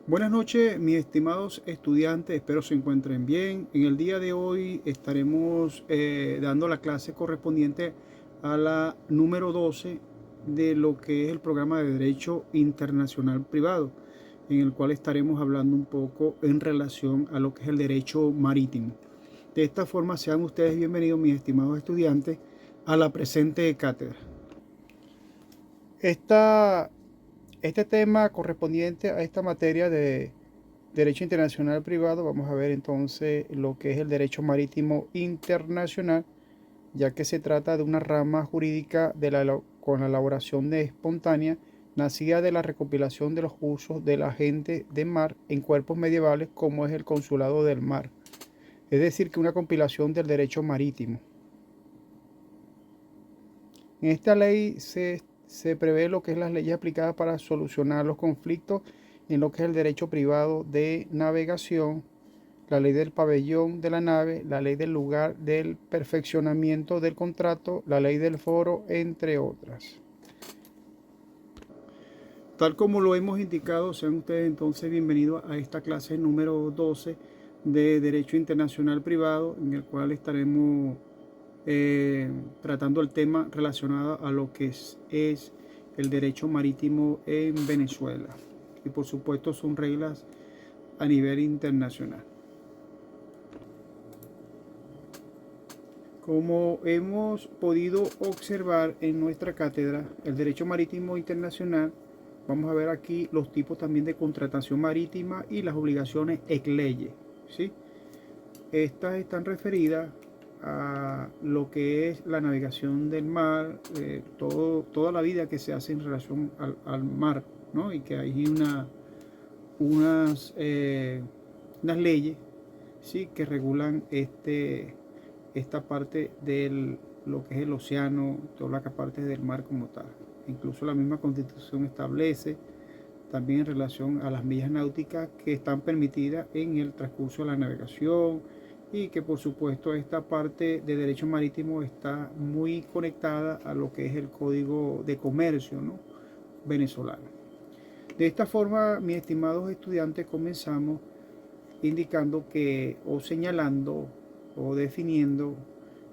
Buenas noches, mis estimados estudiantes, espero se encuentren bien. En el día de hoy estaremos dando la clase correspondiente a la número 12 de lo que es el programa de Derecho Internacional Privado, en el cual estaremos hablando un poco en relación a lo que es el derecho marítimo. De esta forma, sean ustedes bienvenidos, mis estimados estudiantes, a la presente cátedra. Esta Este tema correspondiente a esta materia de Derecho Internacional Privado, vamos a ver entonces lo que es el derecho marítimo internacional, ya que se trata de una rama jurídica con la elaboración de espontánea, nacida de la recopilación de los usos de la gente de mar en cuerpos medievales como es el consulado del mar, es decir, que una compilación del derecho marítimo. En esta ley se prevé lo que es las leyes aplicadas para solucionar los conflictos en lo que es el derecho privado de navegación, la ley del pabellón de la nave, la ley del lugar del perfeccionamiento del contrato, la ley del foro, entre otras. Tal como lo hemos indicado, sean ustedes entonces bienvenidos a esta clase número 12 de Derecho Internacional Privado, en el cual estaremos tratando el tema relacionado a lo que es el derecho marítimo en Venezuela. Y por supuesto son reglas a nivel internacional. Como hemos podido observar en nuestra cátedra, el derecho marítimo internacional, vamos a ver aquí los tipos también de contratación marítima y las obligaciones ex lege, ¿sí? Estas están referidas a lo que es la navegación del mar, toda la vida que se hace en relación al mar, ¿no? Y que hay unas leyes, ¿sí? Que regulan esta parte de lo que es el océano, toda la parte del mar como tal. Incluso la misma Constitución establece también en relación a las millas náuticas que están permitidas en el transcurso de la navegación, y que por supuesto esta parte de derecho marítimo está muy conectada a lo que es el Código de Comercio, ¿no?, venezolano. De esta forma, mis estimados estudiantes, comenzamos indicando que, o señalando o definiendo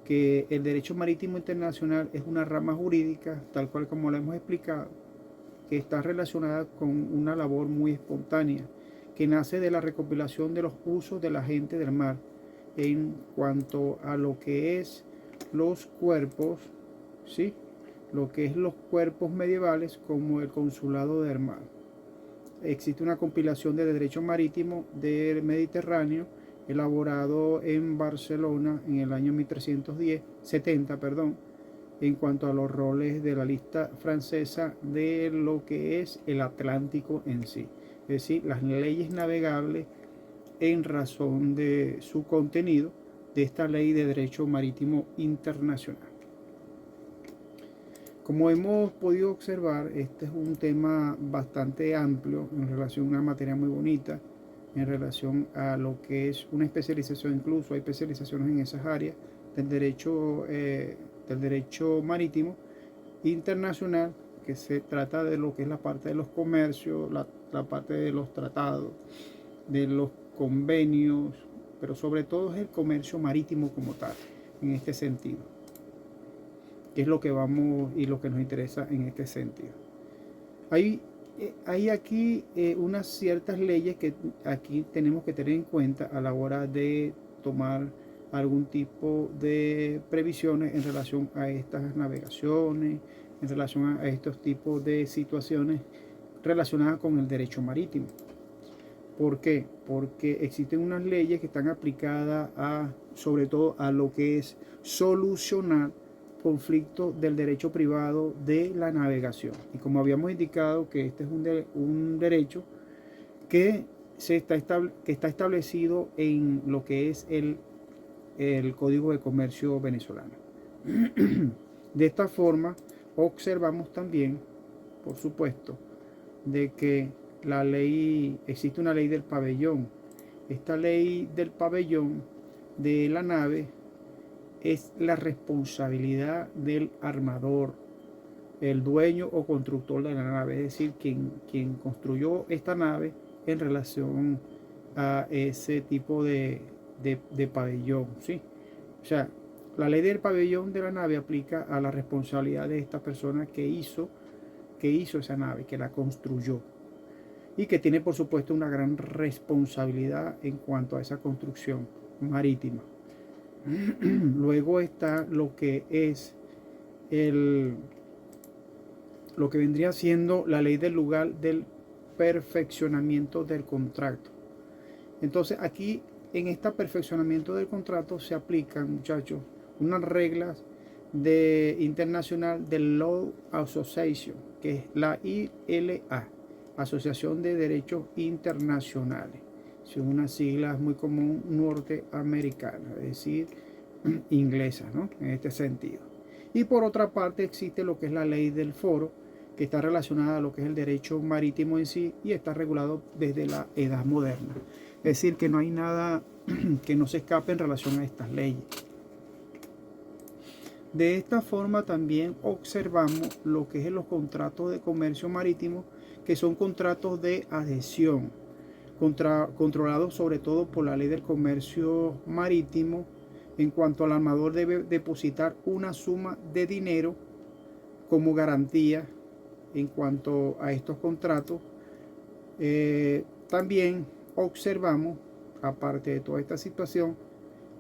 que el derecho marítimo internacional es una rama jurídica, tal cual como lo hemos explicado, que está relacionada con una labor muy espontánea, que nace de la recopilación de los usos de la gente del mar en cuanto a lo que es los cuerpos, ¿sí? Lo que es los cuerpos medievales como el consulado del mar. Existe una compilación de derecho marítimo del Mediterráneo elaborado en Barcelona en el año 1370, en cuanto a los roles de la lista francesa de lo que es el Atlántico en sí. Es decir, las leyes navegables en razón de su contenido de esta ley de derecho marítimo internacional. Como hemos podido observar, este es un tema bastante amplio en relación a una materia muy bonita, en relación a lo que es una especialización. Incluso hay especializaciones en esas áreas del derecho marítimo internacional, que se trata de lo que es la parte de los comercios, la parte de los tratados, de los convenios, pero sobre todo es el comercio marítimo como tal, en este sentido, que es lo que vamos y lo que nos interesa en este sentido. Hay aquí unas ciertas leyes que aquí tenemos que tener en cuenta a la hora de tomar algún tipo de previsiones en relación a estas navegaciones, en relación a estos tipos de situaciones relacionadas con el derecho marítimo. ¿Por qué? Porque existen unas leyes que están aplicadas sobre todo a lo que es solucionar conflictos del derecho privado de la navegación. Y como habíamos indicado que este es un derecho que está establecido en lo que es el Código de Comercio venezolano. De esta forma, observamos también, por supuesto, de que existe una ley del pabellón. Esta ley del pabellón de la nave es la responsabilidad del armador, el dueño o constructor de la nave, es decir, quien construyó esta nave en relación a ese tipo de pabellón, ¿sí? O sea, la ley del pabellón de la nave aplica a la responsabilidad de esta persona que hizo esa nave, que la construyó y que tiene por supuesto una gran responsabilidad en cuanto a esa construcción marítima. Luego está lo que es lo que vendría siendo la ley del lugar del perfeccionamiento del contrato. Entonces aquí en este perfeccionamiento del contrato se aplican, muchachos, unas reglas internacional del Law Association, que es la ILA, Asociación de Derechos Internacionales. Son unas siglas muy común norteamericanas, es decir, inglesas, ¿no? En este sentido. Y por otra parte existe lo que es la ley del foro, que está relacionada a lo que es el derecho marítimo en sí y está regulado desde la edad moderna. Es decir, que no hay nada que no se escape en relación a estas leyes. De esta forma también observamos lo que es los contratos de comercio marítimo, que son contratos de adhesión, controlados sobre todo por la ley del comercio marítimo, en cuanto al armador debe depositar una suma de dinero como garantía en cuanto a estos contratos. También observamos, aparte de toda esta situación,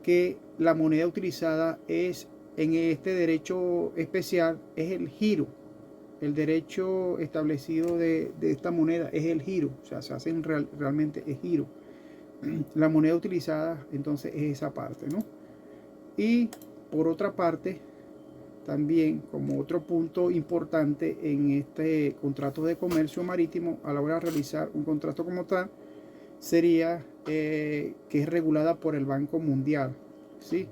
que la moneda utilizada es en este derecho especial es el giro. El derecho establecido de esta moneda es el giro, o sea, se hacen realmente el giro. La moneda utilizada entonces es esa parte, ¿no? Y por otra parte, también como otro punto importante en este contrato de comercio marítimo, a la hora de realizar un contrato como tal, sería que es regulada por el Banco Mundial, ¿sí?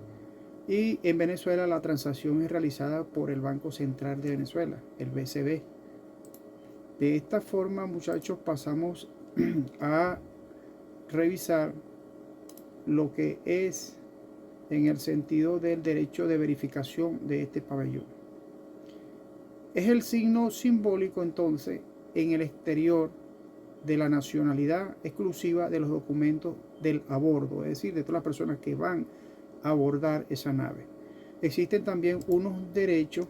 Y en Venezuela la transacción es realizada por el Banco Central de Venezuela, el BCB. De esta forma, muchachos, pasamos a revisar lo que es en el sentido del derecho de verificación de este pabellón. Es el signo simbólico entonces en el exterior de la nacionalidad exclusiva de los documentos del a bordo, es decir, de todas las personas que van a abordar esa nave. Existen también unos derechos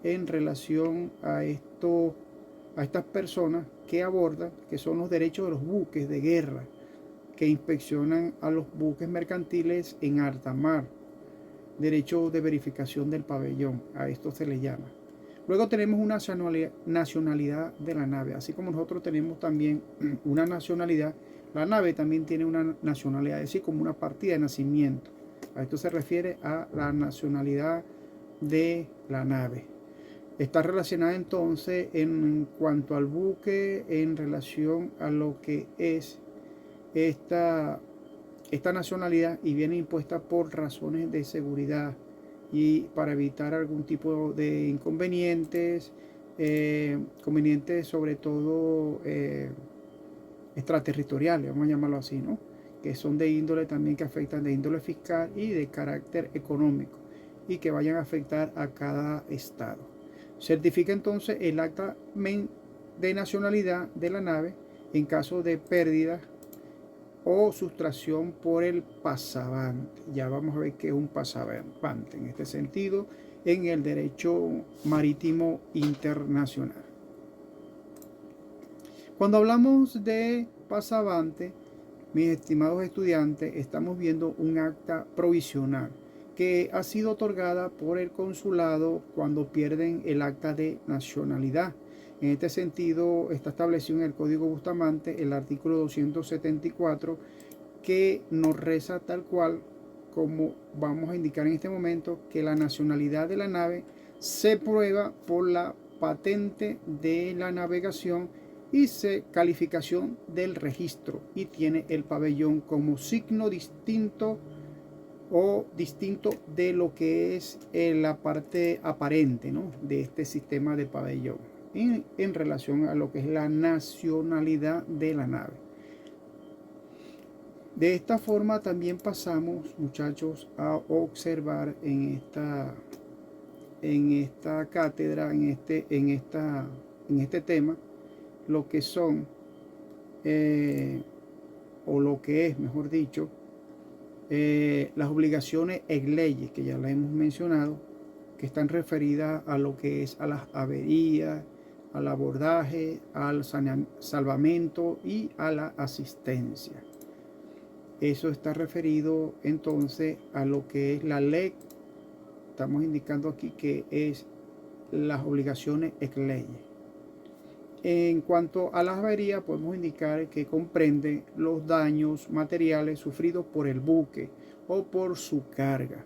en relación a estas personas que abordan, que son los derechos de los buques de guerra que inspeccionan a los buques mercantiles en alta mar. Derecho de verificación del pabellón, a esto se le llama. Luego tenemos una nacionalidad de la nave, así como nosotros tenemos también una nacionalidad, la nave también tiene una nacionalidad, es decir, como una partida de nacimiento. A esto se refiere a la nacionalidad de la nave. Está relacionada entonces en cuanto al buque, en relación a lo que es esta nacionalidad, y viene impuesta por razones de seguridad y para evitar algún tipo de inconvenientes, convenientes sobre todo extraterritoriales, vamos a llamarlo así, ¿no? Que son de índole también, que afectan de índole fiscal y de carácter económico y que vayan a afectar a cada estado. Certifica entonces el acta de nacionalidad de la nave en caso de pérdida o sustracción por el pasavante. Ya vamos a ver qué es un pasavante en este sentido en el derecho marítimo internacional. Cuando hablamos de pasavante, mis estimados estudiantes, estamos viendo un acta provisional que ha sido otorgada por el consulado cuando pierden el acta de nacionalidad. En este sentido, está establecido en el Código Bustamante el artículo 274, que nos reza tal cual como vamos a indicar en este momento, que la nacionalidad de la nave se prueba por la patente de la navegación y calificación del registro, y tiene el pabellón como signo distinto o distinto de lo que es la parte aparente, ¿no?, de este sistema de pabellón en relación a lo que es la nacionalidad de la nave. De esta forma también pasamos, muchachos, a observar en esta cátedra, en este tema, lo que son o lo que es, mejor dicho, las obligaciones ex leyes, que ya las hemos mencionado, que están referidas a lo que es a las averías, al abordaje, al salvamento y a la asistencia. Eso está referido entonces a lo que es la ley. Estamos indicando aquí que es las obligaciones ex leyes. En cuanto a las averías, podemos indicar que comprende los daños materiales sufridos por el buque o por su carga,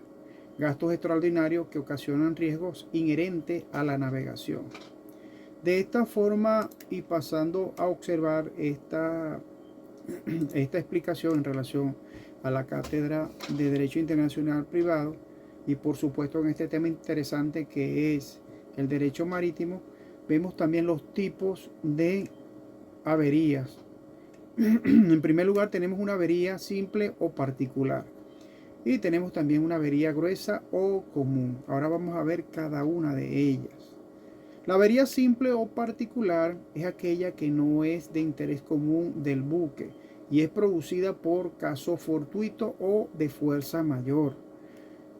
gastos extraordinarios que ocasionan riesgos inherentes a la navegación. De esta forma, y pasando a observar esta explicación en relación a la cátedra de Derecho Internacional Privado, y por supuesto en este tema interesante que es el derecho marítimo, vemos también los tipos de averías. En primer lugar tenemos una avería simple o particular, y tenemos también una avería gruesa o común. Ahora vamos a ver cada una de ellas. La avería simple o particular es aquella que no es de interés común del buque y es producida por caso fortuito o de fuerza mayor,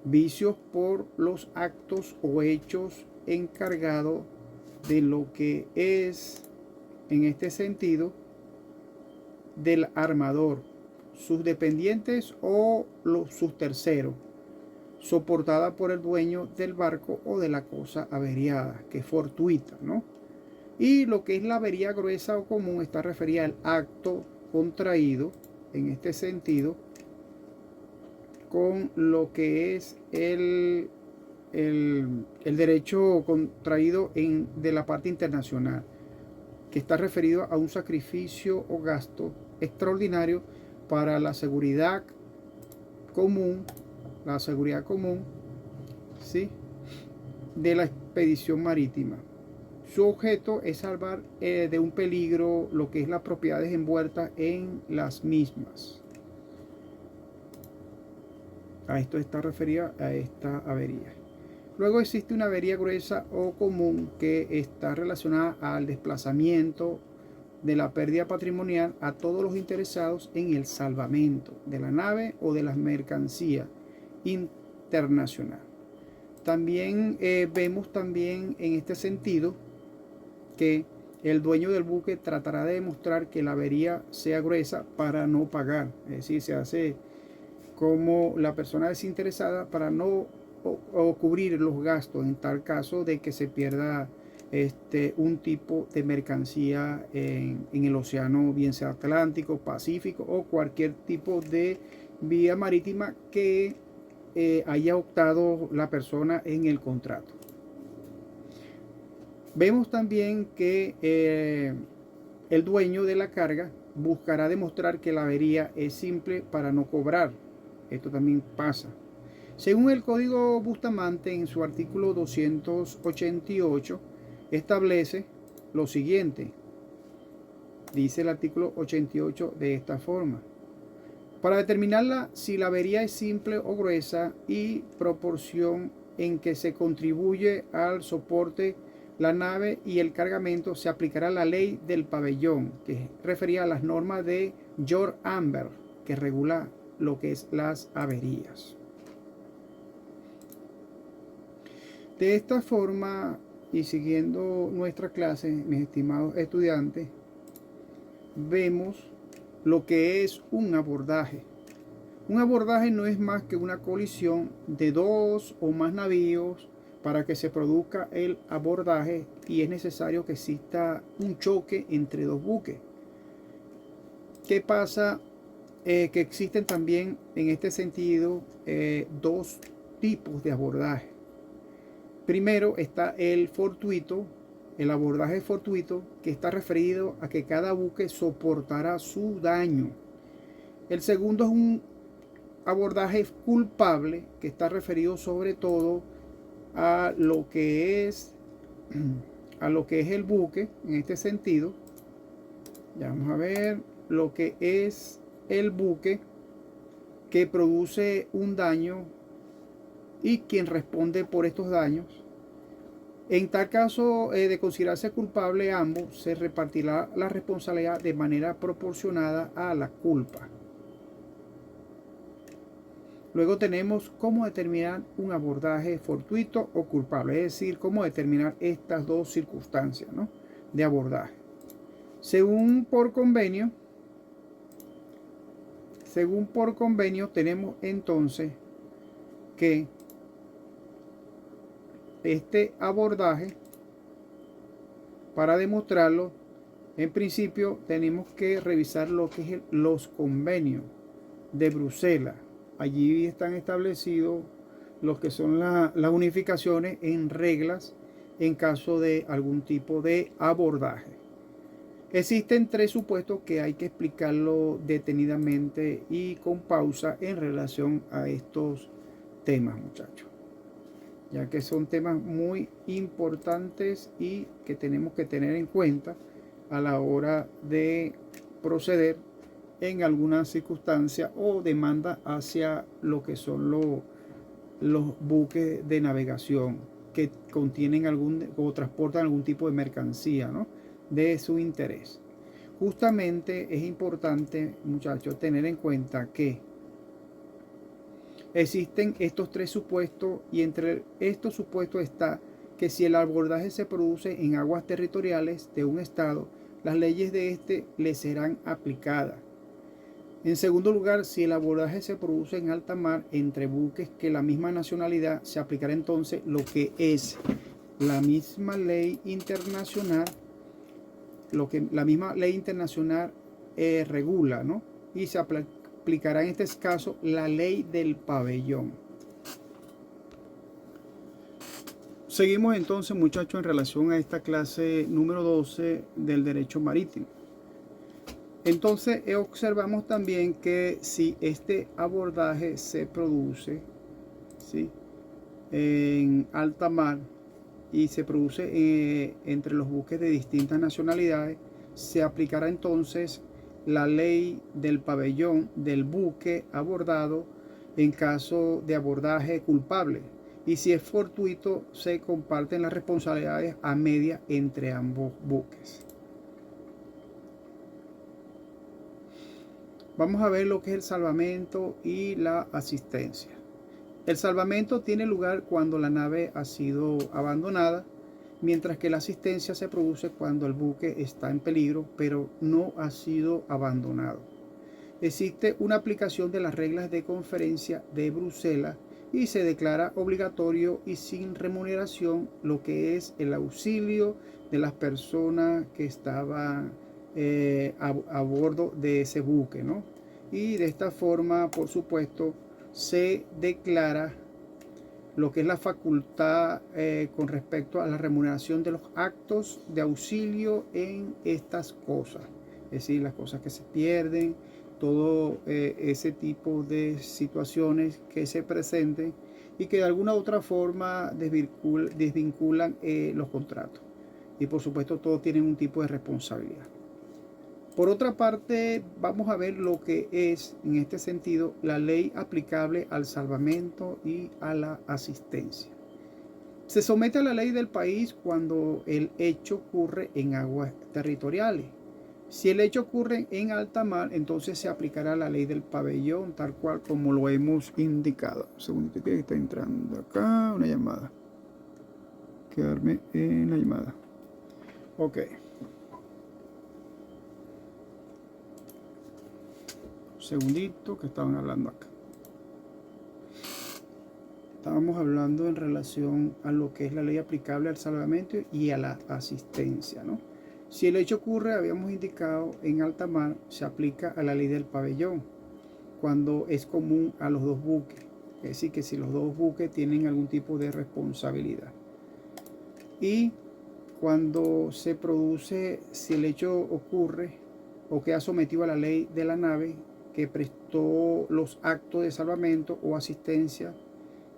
vicios por los actos o hechos encargados de lo que es, en este sentido, del armador, sus dependientes o sus terceros, soportada por el dueño del barco o de la cosa averiada, que es fortuita, ¿no? Y lo que es la avería gruesa o común está referida al acto contraído, en este sentido, con lo que es el derecho contraído de la parte internacional, que está referido a un sacrificio o gasto extraordinario para la seguridad común, ¿sí?, de la expedición marítima. Su objeto es salvar de un peligro lo que es las propiedades envueltas en las mismas. A esto está referido a esta avería. Luego existe una avería gruesa o común que está relacionada al desplazamiento de la pérdida patrimonial a todos los interesados en el salvamento de la nave o de las mercancías internacional. También vemos también en este sentido que el dueño del buque tratará de demostrar que la avería sea gruesa para no pagar. Es decir, se hace como la persona desinteresada para no o cubrir los gastos en tal caso de que se pierda un tipo de mercancía en el océano, bien sea Atlántico, Pacífico o cualquier tipo de vía marítima que haya optado la persona en el contrato. Vemos también que el dueño de la carga buscará demostrar que la avería es simple para no cobrar. Esto también pasa. Según el Código Bustamante, en su artículo 288, establece lo siguiente. Dice el artículo 88 de esta forma: para determinarla si la avería es simple o gruesa y proporción en que se contribuye al soporte la nave y el cargamento, se aplicará la ley del pabellón, que refería a las normas de George Amber, que regula lo que es las averías. De esta forma, y siguiendo nuestra clase, mis estimados estudiantes, vemos lo que es un abordaje. Un abordaje no es más que una colisión de dos o más navíos. Para que se produzca el abordaje y es necesario que exista un choque entre dos buques. ¿Qué pasa? Que existen también en este sentido dos tipos de abordaje. Primero está el fortuito, el abordaje fortuito, que está referido a que cada buque soportará su daño. El segundo es un abordaje culpable, que está referido sobre todo a lo que es el buque. En este sentido, ya vamos a ver lo que es el buque que produce un daño y quien responde por estos daños. En tal caso de considerarse culpable ambos, se repartirá la responsabilidad de manera proporcionada a la culpa. Luego tenemos cómo determinar un abordaje fortuito o culpable, es decir, cómo determinar estas dos circunstancias, ¿no?, de abordaje. Según por convenio, tenemos entonces que este abordaje, para demostrarlo, en principio tenemos que revisar lo que es los convenios de Bruselas. Allí están establecidos lo que son las unificaciones en reglas en caso de algún tipo de abordaje. Existen 3 supuestos que hay que explicarlo detenidamente y con pausa en relación a estos temas, muchachos, ya que son temas muy importantes y que tenemos que tener en cuenta a la hora de proceder en alguna circunstancia o demanda hacia lo que son los buques de navegación que contienen o transportan algún tipo de mercancía, ¿no?, de su interés. Justamente es importante, muchachos, tener en cuenta que existen estos 3 supuestos, y entre estos supuestos está que si el abordaje se produce en aguas territoriales de un estado, las leyes de este le serán aplicadas. En segundo lugar, si el abordaje se produce en alta mar entre buques que la misma nacionalidad, se aplicará entonces lo que es la misma ley internacional, lo que la misma ley internacional regula, ¿no?, y se aplicará en este caso la ley del pabellón. Seguimos entonces, muchachos, en relación a esta clase número 12 del derecho marítimo. Entonces observamos también que si este abordaje se produce, ¿sí?, en alta mar y se produce entre los buques de distintas nacionalidades, se aplicará entonces la ley del pabellón del buque abordado en caso de abordaje culpable, y si es fortuito se comparten las responsabilidades a media entre ambos buques. Vamos a ver lo que es el salvamento y la asistencia. El salvamento tiene lugar cuando la nave ha sido abandonada, mientras que la asistencia se produce cuando el buque está en peligro, pero no ha sido abandonado. Existe una aplicación de las reglas de conferencia de Bruselas y se declara obligatorio y sin remuneración lo que es el auxilio de las personas que estaban a bordo de ese buque, ¿no? Y de esta forma, por supuesto, se declara lo que es la facultad con respecto a la remuneración de los actos de auxilio en estas cosas, es decir, las cosas que se pierden, todo ese tipo de situaciones que se presenten y que de alguna u otra forma desvinculan los contratos. Y por supuesto, todos tienen un tipo de responsabilidad. Por otra parte, vamos a ver lo que es, en este sentido, la ley aplicable al salvamento y a la asistencia. Se somete a la ley del país cuando el hecho ocurre en aguas territoriales. Si el hecho ocurre en alta mar, entonces se aplicará la ley del pabellón, tal cual como lo hemos indicado. Un segundito que está entrando acá una llamada. Quedarme en la llamada. Ok. Segundito que estaban hablando acá. Estábamos hablando en relación a lo que es la ley aplicable al salvamento y a la asistencia, ¿no? Si el hecho ocurre, habíamos indicado, en alta mar, se aplica a la ley del pabellón cuando es común a los dos buques, es decir, que si los dos buques tienen algún tipo de responsabilidad. Y cuando se produce, si el hecho ocurre o queda sometido a la ley de la nave que prestó los actos de salvamento o asistencia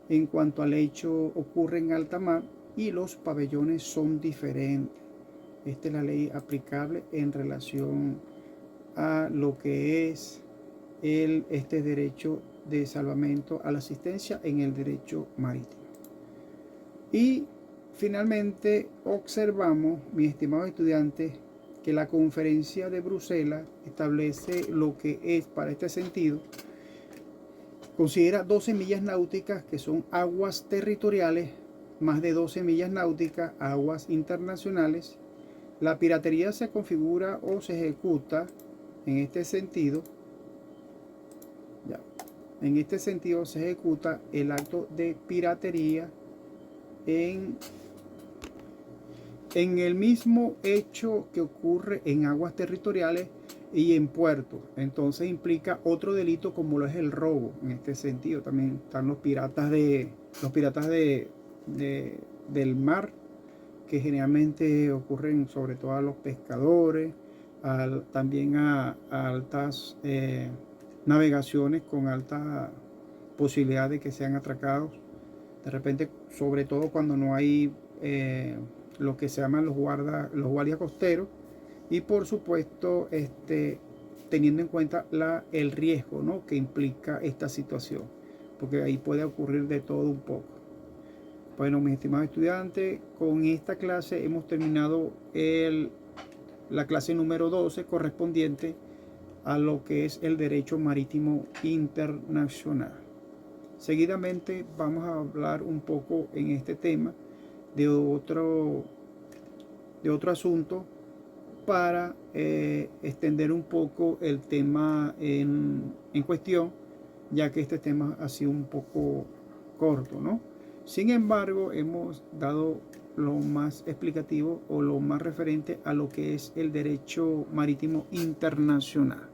en cuanto al hecho ocurre en alta mar, y los pabellones son diferentes. Esta es la ley aplicable en relación a lo que es este derecho de salvamento a la asistencia en el derecho marítimo. Y Finalmente, observamos, mis estimados estudiantes, que la Conferencia de Bruselas establece lo que es, para este sentido, considera 12 millas náuticas, que son aguas territoriales, más de 12 millas náuticas, aguas internacionales. La piratería se configura o se ejecuta en este sentido. En este sentido se ejecuta el acto de piratería en el mismo hecho que ocurre en aguas territoriales y en puertos. Entonces implica otro delito como lo es el robo. En este sentido también están los piratas del mar, que generalmente ocurren sobre todo a los pescadores, también a altas navegaciones con alta posibilidad de que sean atracados. De repente, sobre todo cuando no hay lo que se llaman los guardias costeros, y por supuesto teniendo en cuenta el riesgo, ¿no?, que implica esta situación, porque ahí puede ocurrir de todo un poco. Bueno, mis estimados estudiantes, con esta clase hemos terminado la clase número 12, correspondiente a lo que es el derecho marítimo internacional. Seguidamente vamos a hablar un poco en este tema de otro asunto, para extender un poco el tema en cuestión, ya que este tema ha sido un poco corto, ¿no? Sin embargo, hemos dado lo más explicativo o lo más referente a lo que es el derecho marítimo internacional.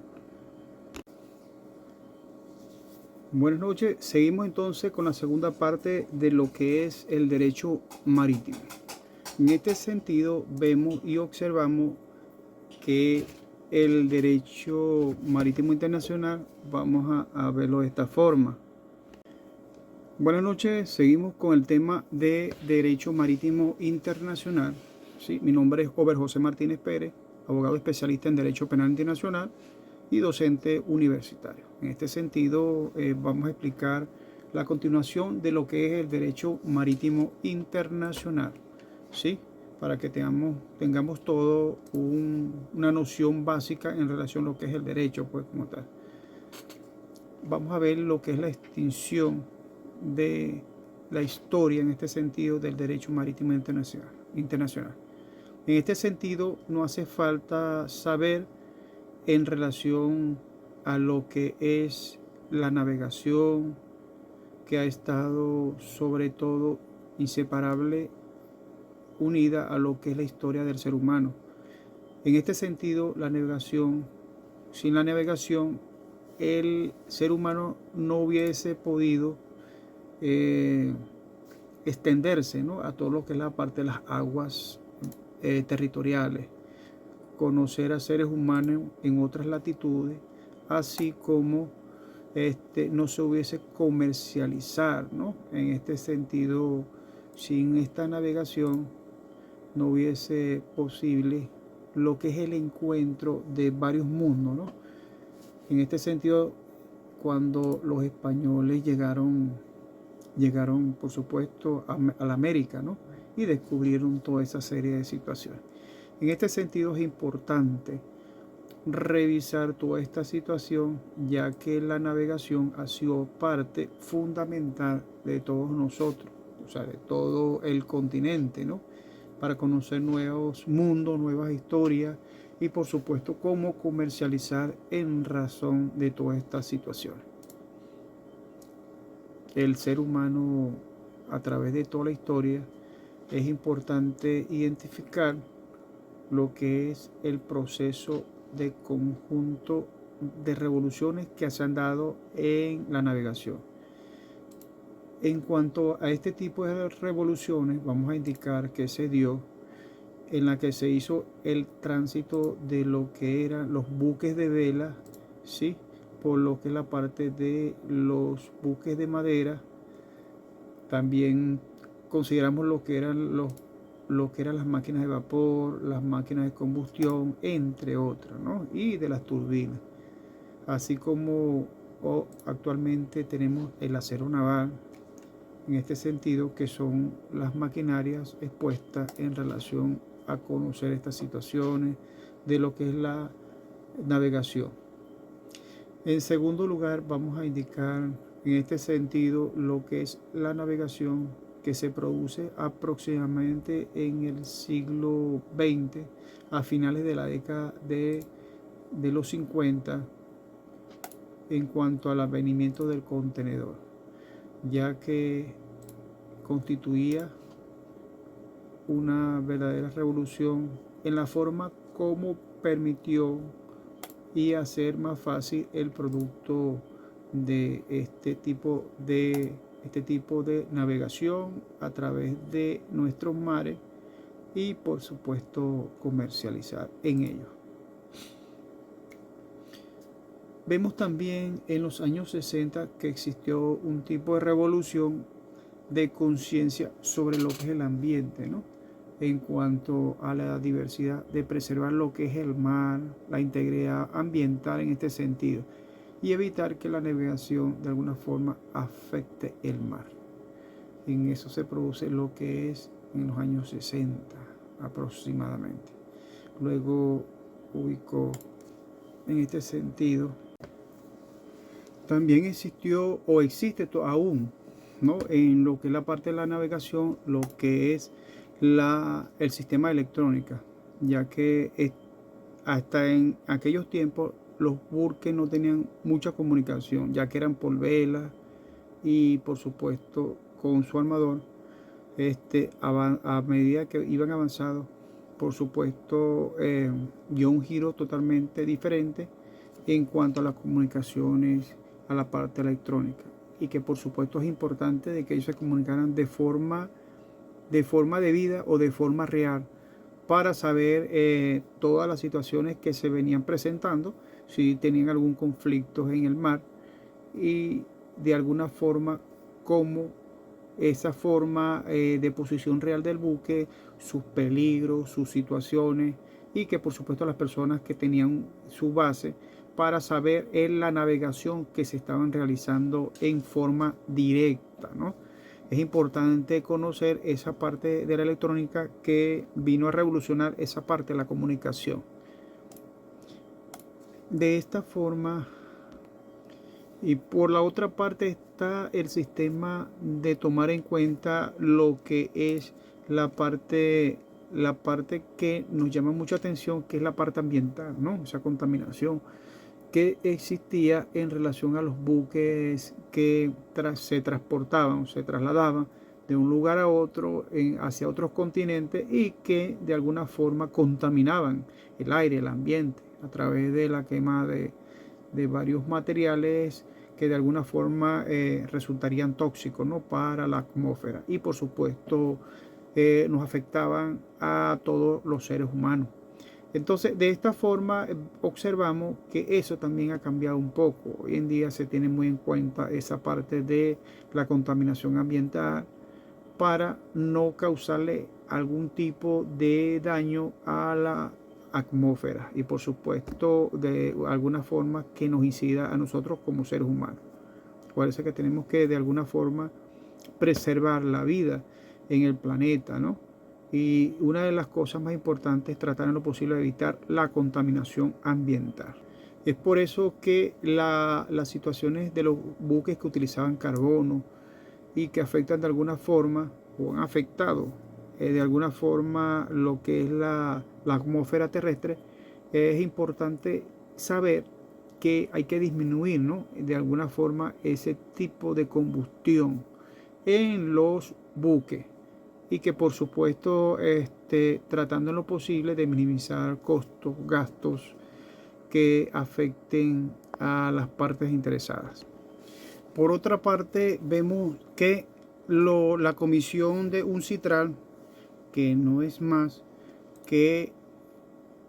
Buenas noches, seguimos entonces con la segunda parte de lo que es el derecho marítimo. En este sentido vemos y observamos que el derecho marítimo internacional, vamos a verlo de esta forma. Buenas noches, seguimos con el tema de derecho marítimo internacional. ¿Sí? Mi nombre es Ober José Martínez Pérez, abogado especialista en derecho penal internacional y docente universitario. En este sentido vamos a explicar la continuación de lo que es el derecho marítimo internacional, ¿sí?, para que tengamos todo una noción básica en relación a lo que es el derecho, pues, como tal. Vamos a ver lo que es la extinción de la historia, en este sentido, del derecho marítimo internacional. En este sentido, no hace falta saber en relación a lo que es la navegación, que ha estado sobre todo inseparable, unida a lo que es la historia del ser humano. En este sentido, sin la navegación, el ser humano no hubiese podido extenderse, ¿no?, a todo lo que es la parte de las aguas territoriales, conocer a seres humanos en otras latitudes, así como no se hubiese comercializar, ¿no? En este sentido, sin esta navegación no hubiese posible lo que es el encuentro de varios mundos, ¿no? En este sentido, cuando los españoles llegaron por supuesto a la América, ¿no?, y descubrieron toda esa serie de situaciones. En este sentido es importante revisar toda esta situación, ya que la navegación ha sido parte fundamental de todos nosotros, o sea, de todo el continente, ¿no?, para conocer nuevos mundos, nuevas historias y por supuesto cómo comercializar en razón de todas estas situaciones. El ser humano, a través de toda la historia, es importante identificar lo que es el proceso de conjunto de revoluciones que se han dado en la navegación. En cuanto a este tipo de revoluciones, vamos a indicar que se dio en la que se hizo el tránsito de lo que eran los buques de vela, ¿sí?, por lo que es la parte de los buques de madera. También consideramos lo que eran las máquinas de vapor, las máquinas de combustión, entre otras, ¿no?, y de las turbinas. Así como actualmente tenemos el acero naval, en este sentido, que son las maquinarias expuestas en relación a conocer estas situaciones de lo que es la navegación. En segundo lugar, vamos a indicar en este sentido lo que es la navegación, que se produce aproximadamente en el siglo XX, a finales de la década de los 50, en cuanto al advenimiento del contenedor, ya que constituía una verdadera revolución en la forma como permitió y hacer más fácil el producto de este tipo de navegación a través de nuestros mares y por supuesto comercializar en ellos. Vemos también en los años 60 que existió un tipo de revolución de conciencia sobre lo que es el ambiente, ¿no? En cuanto a la diversidad, de preservar lo que es el mar, la integridad ambiental en este sentido, y evitar que la navegación de alguna forma afecte el mar. En eso se produce lo que es en los años 60 aproximadamente. Luego ubicó en este sentido. También existió o existe aún, ¿no?, en lo que es la parte de la navegación, lo que es el sistema de electrónica, ya que hasta en aquellos tiempos los buques no tenían mucha comunicación, ya que eran por vela y por supuesto con su armador. A medida que iban avanzando, por supuesto, dio un giro totalmente diferente en cuanto a las comunicaciones, a la parte electrónica, y que por supuesto es importante de que ellos se comunicaran de forma debida o de forma real, para saber todas las situaciones que se venían presentando, si tenían algún conflicto en el mar, y de alguna forma cómo esa forma de posición real del buque, sus peligros, sus situaciones, y que por supuesto las personas que tenían su base, para saber en la navegación que se estaban realizando en forma directa, ¿no? Es importante conocer esa parte de la electrónica que vino a revolucionar esa parte de la comunicación. De esta forma, y por la otra parte está el sistema de tomar en cuenta lo que es la parte que nos llama mucha atención, que es la parte ambiental, ¿no? Esa contaminación que existía en relación a los buques que se transportaban o se trasladaban de un lugar a otro, hacia otros continentes, y que de alguna forma contaminaban el aire, el ambiente, a través de la quema de varios materiales que de alguna forma resultarían tóxicos, ¿no?, para la atmósfera, y por supuesto nos afectaban a todos los seres humanos. Entonces, de esta forma observamos que eso también ha cambiado un poco. Hoy en día se tiene muy en cuenta esa parte de la contaminación ambiental para no causarle algún tipo de daño a la atmósfera, y por supuesto de alguna forma que nos incida a nosotros como seres humanos. Parece que tenemos que de alguna forma preservar la vida en el planeta, ¿no? Y una de las cosas más importantes es tratar en lo posible de evitar la contaminación ambiental. Es por eso que las situaciones de los buques que utilizaban carbono y que afectan de alguna forma o han afectado de alguna forma lo que es la atmósfera terrestre, es importante saber que hay que disminuir, ¿no?, de alguna forma ese tipo de combustión en los buques, y que por supuesto tratando en lo posible de minimizar costos, gastos que afecten a las partes interesadas. Por otra parte, vemos que la comisión de UNCITRAL, que no es más que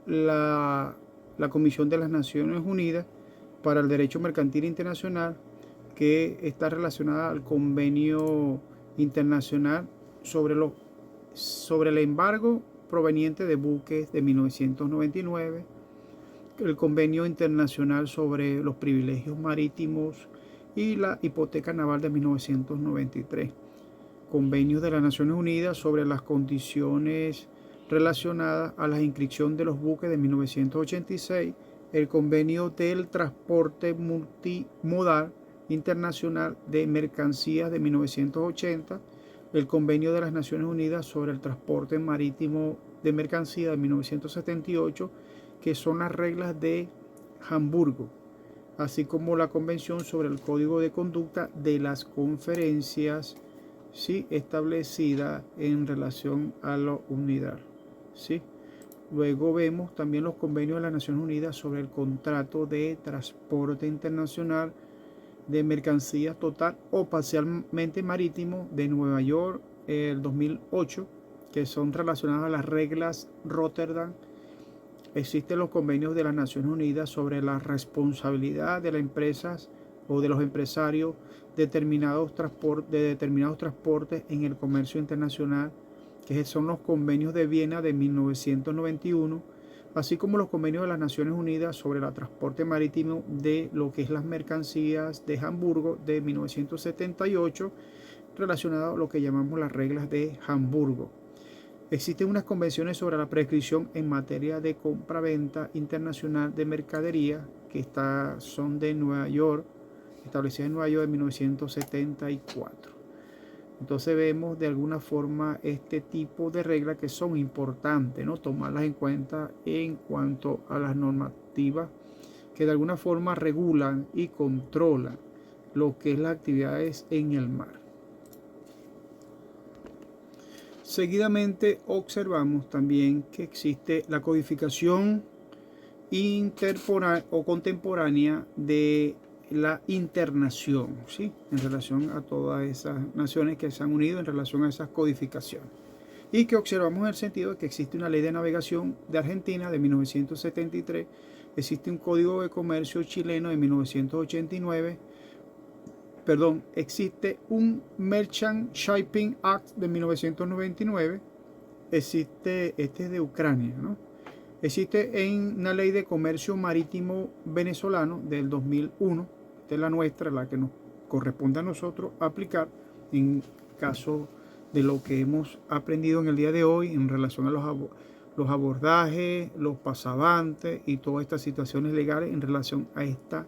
la Comisión de las Naciones Unidas para el Derecho Mercantil Internacional, que está relacionada al Convenio Internacional sobre el embargo proveniente de buques de 1999, el Convenio Internacional sobre los Privilegios Marítimos y la Hipoteca Naval de 1993. convenios de las Naciones Unidas sobre las condiciones relacionadas a la inscripción de los buques de 1986, el convenio del transporte multimodal internacional de mercancías de 1980, el convenio de las Naciones Unidas sobre el transporte marítimo de mercancías de 1978, que son las reglas de Hamburgo, así como la Convención sobre el Código de Conducta de las Conferencias, ¿sí?, establecida en relación a la unidad, ¿sí? Luego vemos también los convenios de las Naciones Unidas sobre el contrato de transporte internacional de mercancías total o parcialmente marítimo de Nueva York, el 2008, que son relacionados a las reglas Rotterdam. Existen los convenios de las Naciones Unidas sobre la responsabilidad de las empresas o de los empresarios de determinados transportes en el comercio internacional, que son los convenios de Viena de 1991, así como los convenios de las Naciones Unidas sobre el transporte marítimo de lo que es las mercancías de Hamburgo de 1978, relacionado a lo que llamamos las reglas de Hamburgo. Existen unas convenciones sobre la prescripción en materia de compra-venta internacional de mercadería, que son de Nueva York, establecidas en Nueva York de 1974. Entonces vemos de alguna forma este tipo de reglas que son importantes, ¿no?, tomarlas en cuenta en cuanto a las normativas que de alguna forma regulan y controlan lo que es las actividades en el mar. Seguidamente observamos también que existe la codificación contemporánea de la internación, ¿sí?, en relación a todas esas naciones que se han unido en relación a esas codificaciones. Y que observamos en el sentido de que existe una ley de navegación de Argentina de 1973, existe un código de comercio chileno de 1989, existe un Merchant Shipping Act de 1999, existe, este es de Ucrania, ¿no? Existe una ley de comercio marítimo venezolano del 2001, esta es la nuestra, la que nos corresponde a nosotros aplicar en caso de lo que hemos aprendido en el día de hoy en relación a los abordajes, los pasabantes y todas estas situaciones legales en relación a esta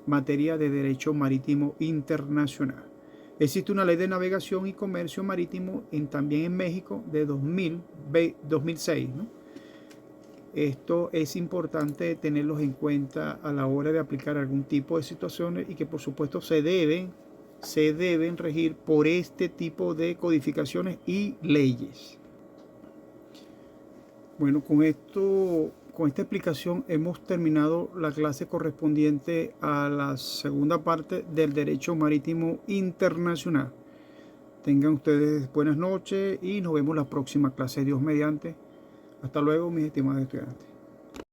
materia de derecho marítimo internacional. Existe una ley de navegación y comercio marítimo también en México de 2006, ¿no? Esto es importante tenerlos en cuenta a la hora de aplicar algún tipo de situaciones y que por supuesto se deben regir por este tipo de codificaciones y leyes. Bueno, con esta explicación hemos terminado la clase correspondiente a la segunda parte del derecho marítimo internacional. Tengan ustedes buenas noches y nos vemos la próxima clase, Dios mediante. Hasta luego, mis estimados estudiantes.